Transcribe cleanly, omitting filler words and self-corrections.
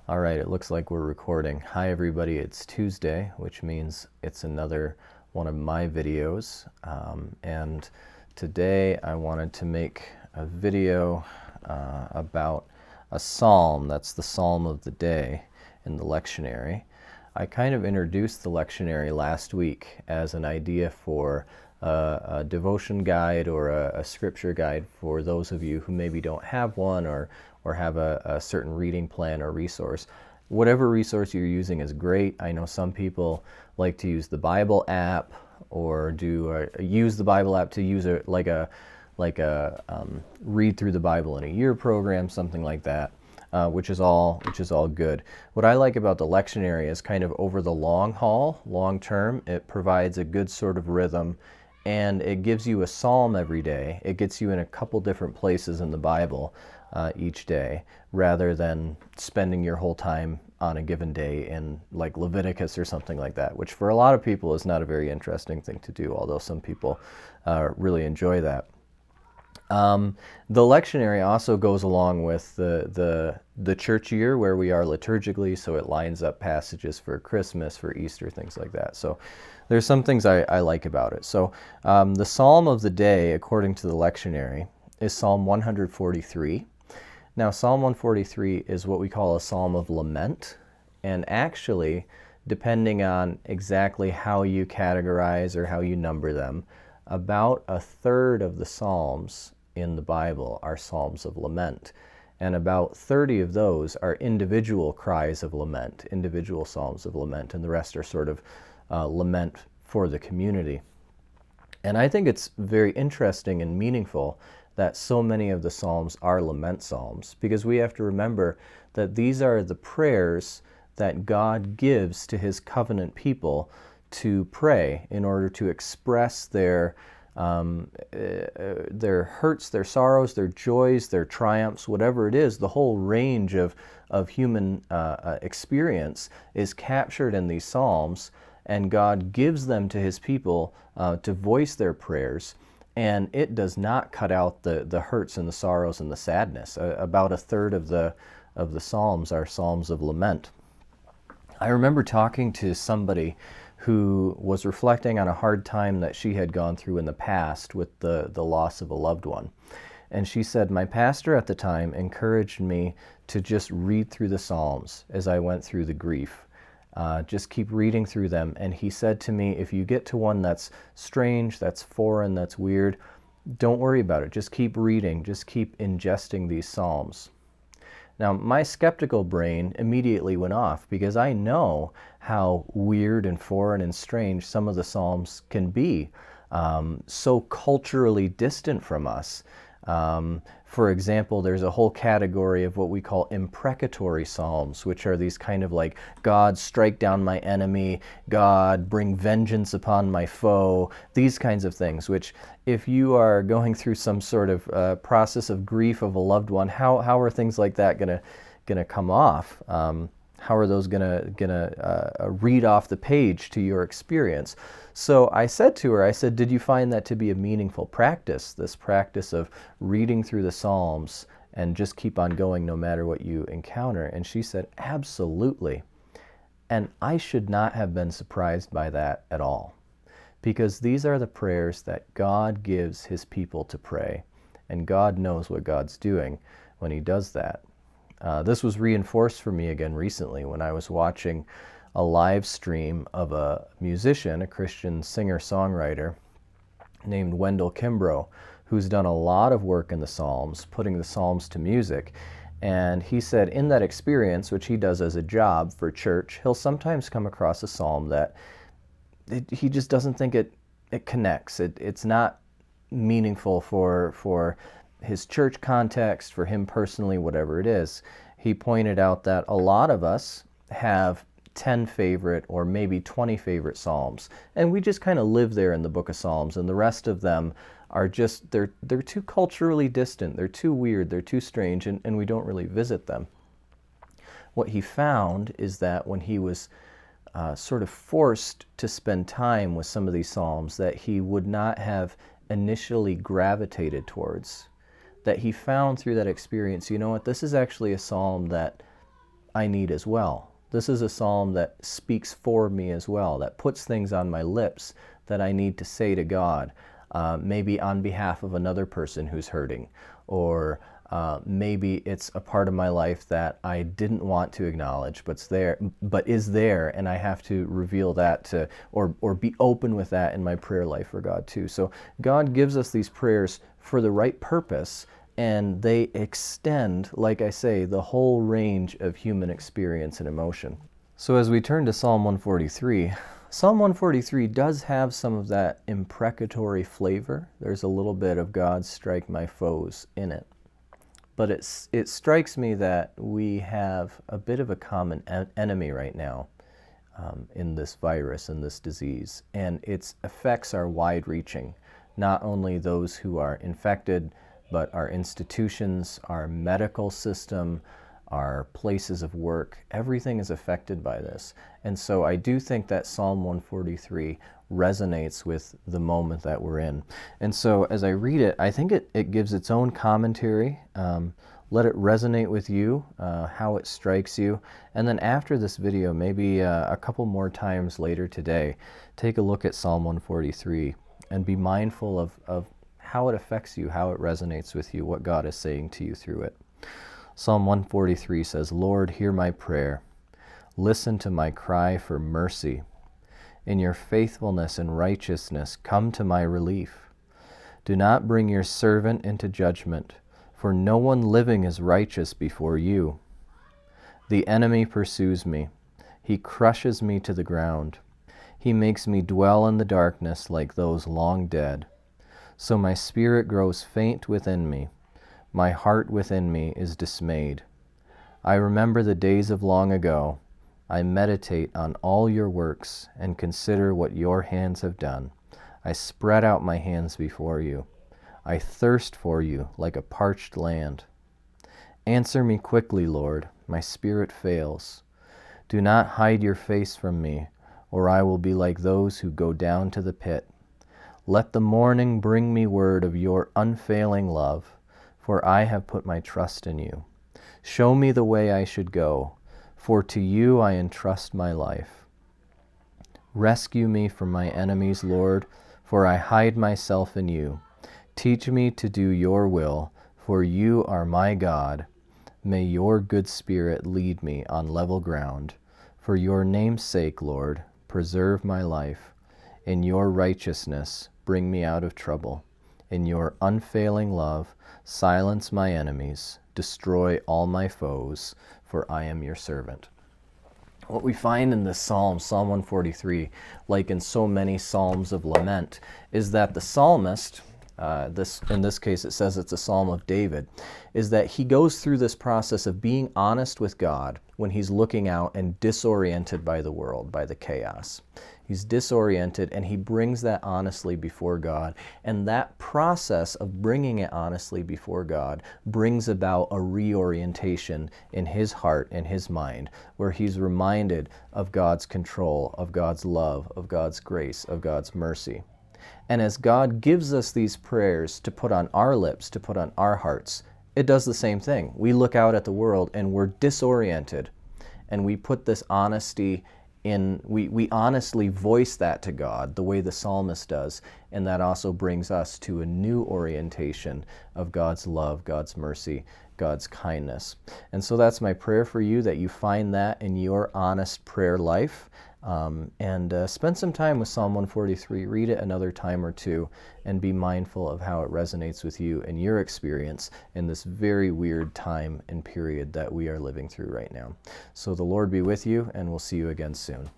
All right, it looks like we're recording. Hi everybody, it's Tuesday, which means it's another one of my videos. And today I wanted to make a video about a psalm. That's the psalm of the day in the lectionary. I kind of introduced the lectionary last week as an idea for a devotion guide or a scripture guide for those of you who maybe don't have one or have a certain reading plan or resource. Whatever resource you're using is great. I know some people like to use the Bible app or use the Bible app to use it like a read through the Bible in a year program, something like that. Which is all good. What I like about the lectionary is kind of over the long haul, long term, it provides a good sort of rhythm, and it gives you a psalm every day. It gets you in a couple different places in the Bible each day, rather than spending your whole time on a given day in like Leviticus or something like that, which for a lot of people is not a very interesting thing to do, although some people really enjoy that. The lectionary also goes along with the church year where we are liturgically, so it lines up passages for Christmas, for Easter, things like that. So there's some things I like about it. So the psalm of the day, according to the lectionary, is Psalm 143. Now, Psalm 143 is what we call a psalm of lament, and actually, depending on exactly how you categorize or how you number them, about a third of the psalms in the Bible are psalms of lament, and about 30 of those are individual cries of lament, individual psalms of lament, and the rest are sort of lament for the community. And I think it's very interesting and meaningful that so many of the psalms are lament psalms, because we have to remember that these are the prayers that God gives to his covenant people to pray in order to express their hurts, their sorrows, their joys, their triumphs, whatever it is. The whole range of human experience is captured in these psalms, and God gives them to his people to voice their prayers. And it does not cut out the hurts and the sorrows and the sadness. About a third of the psalms are psalms of lament. I remember talking to somebody who was reflecting on a hard time that she had gone through in the past with the loss of a loved one. And she said, my pastor at the time encouraged me to just read through the Psalms as I went through the grief. Just keep reading through them. And he said to me, if you get to one that's strange, that's foreign, that's weird, don't worry about it. Just keep reading. Just keep ingesting these Psalms. Now, my skeptical brain immediately went off because I know how weird and foreign and strange some of the Psalms can be, so culturally distant from us. For example, there's a whole category of what we call imprecatory psalms, which are these kind of like, God, strike down my enemy, God, bring vengeance upon my foe, these kinds of things, which if you are going through some sort of process of grief of a loved one, how are things like that gonna come off? How are those gonna read off the page to your experience? So I said to her, I said, did you find that to be a meaningful practice, this practice of reading through the Psalms and just keep on going no matter what you encounter? And she said, absolutely. And I should not have been surprised by that at all, because these are the prayers that God gives his people to pray, and God knows what God's doing when he does that. This was reinforced for me again recently when I was watching a live stream of a musician, a Christian singer-songwriter named Wendell Kimbrough, who's done a lot of work in the Psalms, putting the Psalms to music. And he said in that experience, which he does as a job for church, he'll sometimes come across a psalm that he just doesn't think it connects. It's not meaningful for his church context, for him personally, whatever it is. He pointed out that a lot of us have 10 favorite or maybe 20 favorite psalms, and we just kind of live there in the book of Psalms, and the rest of them are just, they're too culturally distant, they're too weird, they're too strange, and we don't really visit them. What he found is that when he was sort of forced to spend time with some of these psalms that he would not have initially gravitated towards, that he found through that experience, you know what, this is actually a psalm that I need as well. This is a psalm that speaks for me as well, that puts things on my lips that I need to say to God, maybe on behalf of another person who's hurting, or maybe it's a part of my life that I didn't want to acknowledge, but is there, and I have to reveal that to, or be open with that in my prayer life for God too. So God gives us these prayers for the right purpose, and they extend, like I say, the whole range of human experience and emotion. So as we turn to Psalm 143, Psalm 143 does have some of that imprecatory flavor. There's a little bit of God strike my foes in it. But it strikes me that we have a bit of a common enemy right now in this virus, in this disease, and its effects are wide-reaching. Not only those who are infected, but our institutions, our medical system, our places of work, everything is affected by this. And so I do think that Psalm 143 resonates with the moment that we're in. And so as I read it, I think it gives its own commentary. Let it resonate with you, how it strikes you. And then after this video, maybe a couple more times later today, take a look at Psalm 143 and be mindful of how it affects you, how it resonates with you, what God is saying to you through it. Psalm 143 says, Lord, hear my prayer. Listen to my cry for mercy. In your faithfulness and righteousness, come to my relief. Do not bring your servant into judgment, for no one living is righteous before you. The enemy pursues me. He crushes me to the ground. He makes me dwell in the darkness like those long dead. So my spirit grows faint within me. My heart within me is dismayed. I remember the days of long ago. I meditate on all your works and consider what your hands have done. I spread out my hands before you. I thirst for you like a parched land. Answer me quickly, Lord. My spirit fails. Do not hide your face from me, or I will be like those who go down to the pit. Let the morning bring me word of your unfailing love, for I have put my trust in you. Show me the way I should go, for to you I entrust my life. Rescue me from my enemies, Lord, for I hide myself in you. Teach me to do your will, for you are my God. May your good spirit lead me on level ground. For your name's sake, Lord, preserve my life. In your righteousness, bring me out of trouble. In your unfailing love, silence my enemies, destroy all my foes, for I am your servant. What we find in this psalm, Psalm 143, like in so many psalms of lament, is that the psalmist, in this case it says it's a psalm of David, is that he goes through this process of being honest with God when he's looking out and disoriented by the world, by the chaos. He's disoriented, and he brings that honestly before God. And that process of bringing it honestly before God brings about a reorientation in his heart and his mind, where he's reminded of God's control, of God's love, of God's grace, of God's mercy. And as God gives us these prayers to put on our lips, to put on our hearts, it does the same thing. We look out at the world and we're disoriented, and we put this honesty in, we honestly voice that to God the way the psalmist does, and that also brings us to a new orientation of God's love, God's mercy, God's kindness. And so that's my prayer for you, that you find that in your honest prayer life. And spend some time with Psalm 143, read it another time or two, and be mindful of how it resonates with you and your experience in this very weird time and period that we are living through right now. So the Lord be with you, and we'll see you again soon.